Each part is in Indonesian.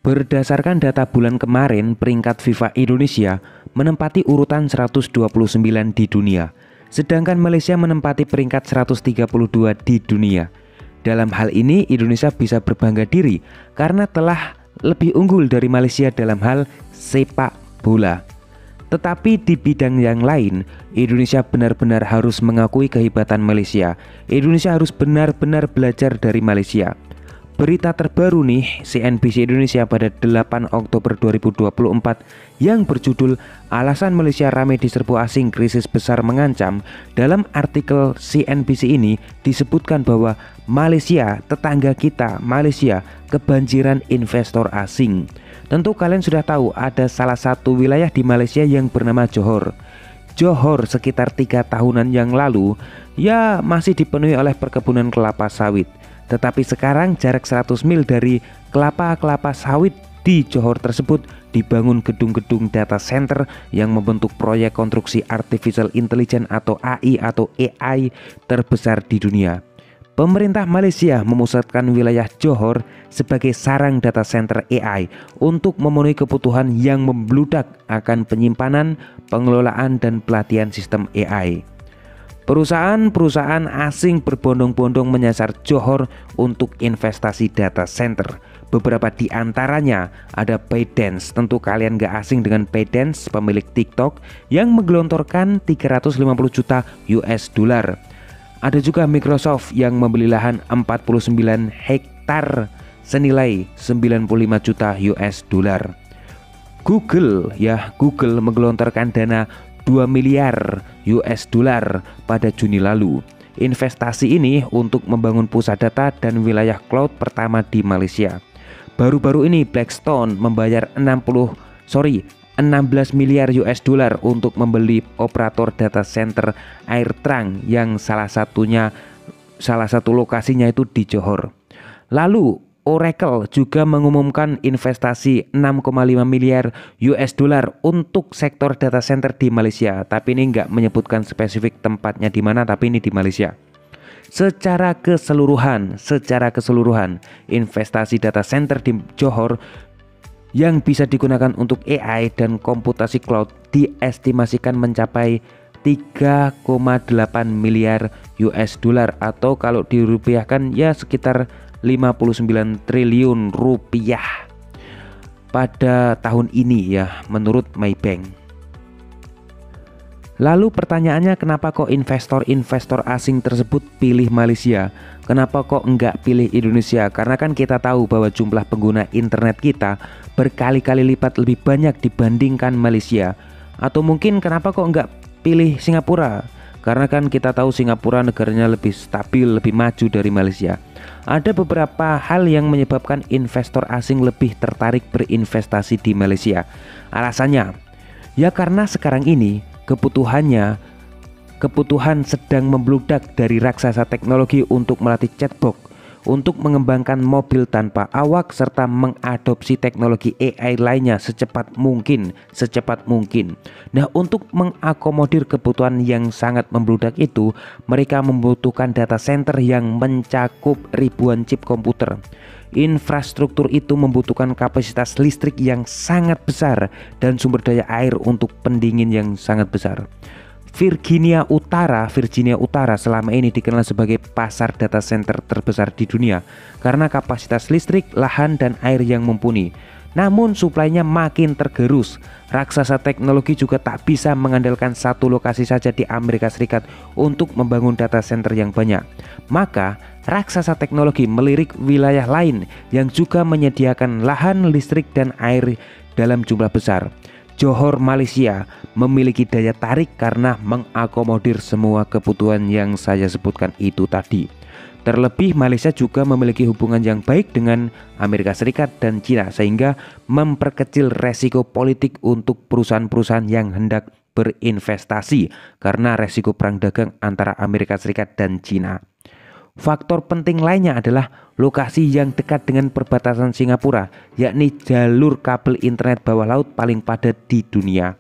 Berdasarkan data bulan kemarin, peringkat FIFA Indonesia menempati urutan 129 di dunia, sedangkan Malaysia menempati peringkat 132 di dunia. Dalam hal ini, Indonesia bisa berbangga diri karena telah lebih unggul dari Malaysia dalam hal sepak bola. Tetapi di bidang yang lain, Indonesia benar-benar harus mengakui kehebatan Malaysia. Indonesia harus benar-benar belajar dari Malaysia. Berita terbaru nih, CNBC Indonesia pada 8 Oktober 2024 yang berjudul "Alasan Malaysia Ramai Diserbu Asing, Krisis Besar Mengancam". Dalam artikel CNBC ini disebutkan bahwa Malaysia, tetangga kita, Malaysia kebanjiran investor asing. Tentu kalian sudah tahu ada salah satu wilayah di Malaysia yang bernama Johor. Johor sekitar 3 tahunan yang lalu ya masih dipenuhi oleh perkebunan kelapa sawit. Tetapi sekarang jarak 100 mil dari kelapa sawit di Johor tersebut dibangun gedung-gedung data center yang membentuk proyek konstruksi Artificial Intelligence atau AI atau AI terbesar di dunia. Pemerintah Malaysia memusatkan wilayah Johor sebagai sarang data center AI untuk memenuhi kebutuhan yang membludak akan penyimpanan, pengelolaan, dan pelatihan sistem AI. Perusahaan-perusahaan asing berbondong-bondong menyasar Johor untuk investasi data center. Beberapa di antaranya ada ByteDance. Tentu kalian gak asing dengan ByteDance, pemilik TikTok yang menggelontorkan 350 juta US dollar. Ada juga Microsoft yang membeli lahan 49 hektar senilai 95 juta US dollar. Google menggelontorkan dana 2 miliar US dollar pada Juni lalu. Investasi ini untuk membangun pusat data dan wilayah cloud pertama di Malaysia. Baru-baru ini Blackstone membayar 16 miliar US dollar untuk membeli operator data center AirTrunk yang salah satu lokasinya itu di Johor. Lalu Oracle juga mengumumkan investasi 6,5 miliar US dollar untuk sektor data center di Malaysia. Tapi ini nggak menyebutkan spesifik tempatnya di mana, tapi ini di Malaysia. Secara keseluruhan, investasi data center di Johor yang bisa digunakan untuk AI dan komputasi cloud diestimasikan mencapai 3,8 miliar US dollar atau kalau dirupiahkan ya sekitar 59 triliun rupiah pada tahun ini ya menurut Maybank. Lalu pertanyaannya, kenapa kok investor asing tersebut pilih Malaysia? Kenapa kok enggak pilih Indonesia? Karena kan kita tahu bahwa jumlah pengguna internet kita berkali-kali lipat lebih banyak dibandingkan Malaysia. Atau mungkin kenapa kok enggak pilih Singapura? Karena kan kita tahu Singapura negaranya lebih stabil, lebih maju dari Malaysia. Ada beberapa hal yang menyebabkan investor asing lebih tertarik berinvestasi di Malaysia. Alasannya, ya karena sekarang ini kebutuhan sedang membludak dari raksasa teknologi untuk melatih chatbot, untuk mengembangkan mobil tanpa awak, serta mengadopsi teknologi AI lainnya secepat mungkin. Nah, untuk mengakomodir kebutuhan yang sangat membludak itu, mereka membutuhkan data center yang mencakup ribuan chip komputer. Infrastruktur itu membutuhkan kapasitas listrik yang sangat besar dan sumber daya air untuk pendingin yang sangat besar. Virginia Utara selama ini dikenal sebagai pasar data center terbesar di dunia karena kapasitas listrik, lahan, dan air yang mumpuni. Namun suplainya makin tergerus. Raksasa teknologi juga tak bisa mengandalkan satu lokasi saja di Amerika Serikat untuk membangun data center yang banyak. Maka raksasa teknologi melirik wilayah lain yang juga menyediakan lahan, listrik, dan air dalam jumlah besar. Johor, Malaysia memiliki daya tarik karena mengakomodir semua kebutuhan yang saya sebutkan itu tadi. Terlebih Malaysia juga memiliki hubungan yang baik dengan Amerika Serikat dan China sehingga memperkecil resiko politik untuk perusahaan-perusahaan yang hendak berinvestasi karena resiko perang dagang antara Amerika Serikat dan China. Faktor penting lainnya adalah lokasi yang dekat dengan perbatasan Singapura, yakni jalur kabel internet bawah laut paling padat di dunia.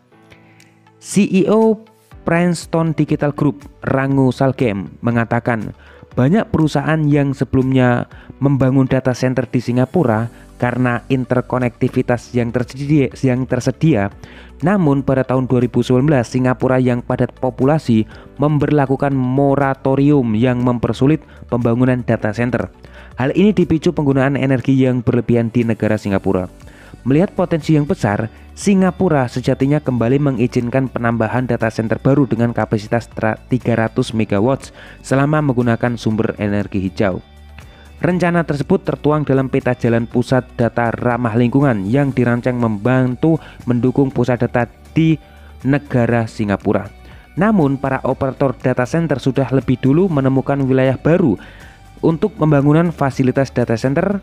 CEO Princeton Digital Group, Rangu Salgem, mengatakan Banyak perusahaan yang sebelumnya membangun data center di Singapura karena interkonektivitas yang tersedia. Namun pada tahun 2019 Singapura yang padat populasi memberlakukan moratorium yang mempersulit pembangunan data center. Hal ini dipicu penggunaan energi yang berlebihan di negara Singapura. Melihat potensi yang besar, Singapura sejatinya kembali mengizinkan penambahan data center baru dengan kapasitas 300 MW selama menggunakan sumber energi hijau. Rencana tersebut tertuang dalam peta jalan pusat data ramah lingkungan yang dirancang membantu mendukung pusat data di negara Singapura. Namun para operator data center sudah lebih dulu menemukan wilayah baru untuk pembangunan fasilitas data center,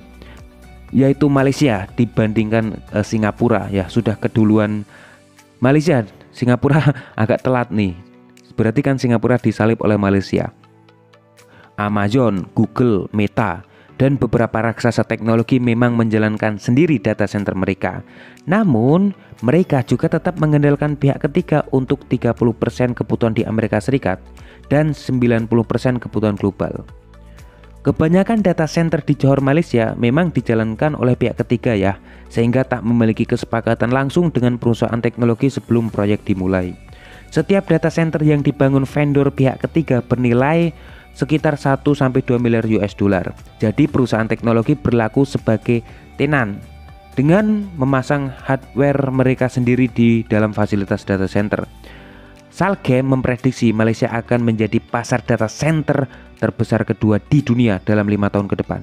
yaitu Malaysia dibandingkan Singapura. Ya, sudah keduluan Malaysia. Singapura agak telat nih. Berarti kan Singapura disalip oleh Malaysia. Amazon, Google, Meta, dan beberapa raksasa teknologi memang menjalankan sendiri data center mereka. Namun, mereka juga tetap mengandalkan pihak ketiga untuk 30% kebutuhan di Amerika Serikat dan 90% kebutuhan global. Kebanyakan data center di Johor, Malaysia memang dijalankan oleh pihak ketiga ya, sehingga tak memiliki kesepakatan langsung dengan perusahaan teknologi sebelum proyek dimulai. Setiap data center yang dibangun vendor pihak ketiga bernilai sekitar 1-2 miliar US dollar. Jadi perusahaan teknologi berlaku sebagai tenan dengan memasang hardware mereka sendiri di dalam fasilitas data center. Salgem memprediksi Malaysia akan menjadi pasar data center terbesar kedua di dunia dalam 5 tahun ke depan.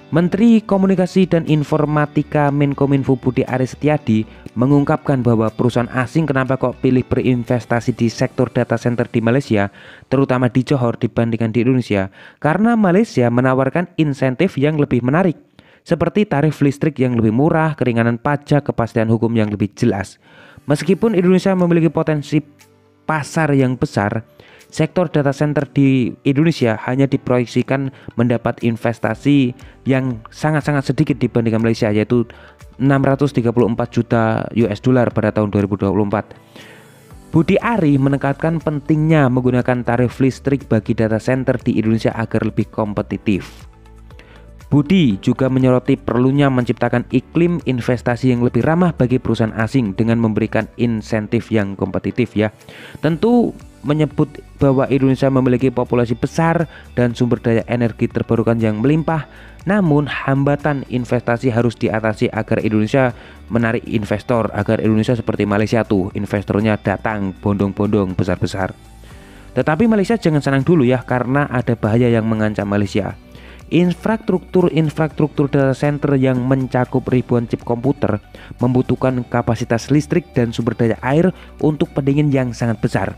Menteri Komunikasi dan Informatika Menkominfo Budi Aris Setiadi mengungkapkan bahwa perusahaan asing kenapa kok pilih berinvestasi di sektor data center di Malaysia, terutama di Johor dibandingkan di Indonesia, karena Malaysia menawarkan insentif yang lebih menarik, seperti tarif listrik yang lebih murah, keringanan pajak, kepastian hukum yang lebih jelas. Meskipun Indonesia memiliki potensi pasar yang besar, sektor data center di Indonesia hanya diproyeksikan mendapat investasi yang sangat-sangat sedikit dibandingkan Malaysia, yaitu 634 juta US dollar pada tahun 2024. Budi Ari menekankan pentingnya menggunakan tarif listrik bagi data center di Indonesia agar lebih kompetitif. Budi juga menyoroti perlunya menciptakan iklim investasi yang lebih ramah bagi perusahaan asing dengan memberikan insentif yang kompetitif ya. Tentu menyebut bahwa Indonesia memiliki populasi besar dan sumber daya energi terbarukan yang melimpah, namun hambatan investasi harus diatasi agar Indonesia menarik investor, agar Indonesia seperti Malaysia tuh investornya datang bondong-bondong besar-besar. Tetapi Malaysia jangan senang dulu ya, karena ada bahaya yang mengancam Malaysia. Infrastruktur data center yang mencakup ribuan chip komputer membutuhkan kapasitas listrik dan sumber daya air untuk pendingin yang sangat besar.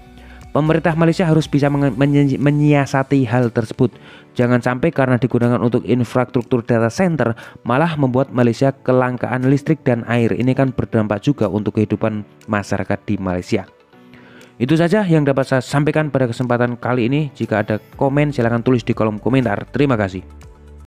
Pemerintah Malaysia harus bisa menyiasati hal tersebut. Jangan sampai karena digunakan untuk infrastruktur data center malah membuat Malaysia kelangkaan listrik dan air. Ini kan berdampak juga untuk kehidupan masyarakat di Malaysia. Itu saja yang dapat saya sampaikan pada kesempatan kali ini. Jika ada komen silahkan tulis di kolom komentar. Terima kasih.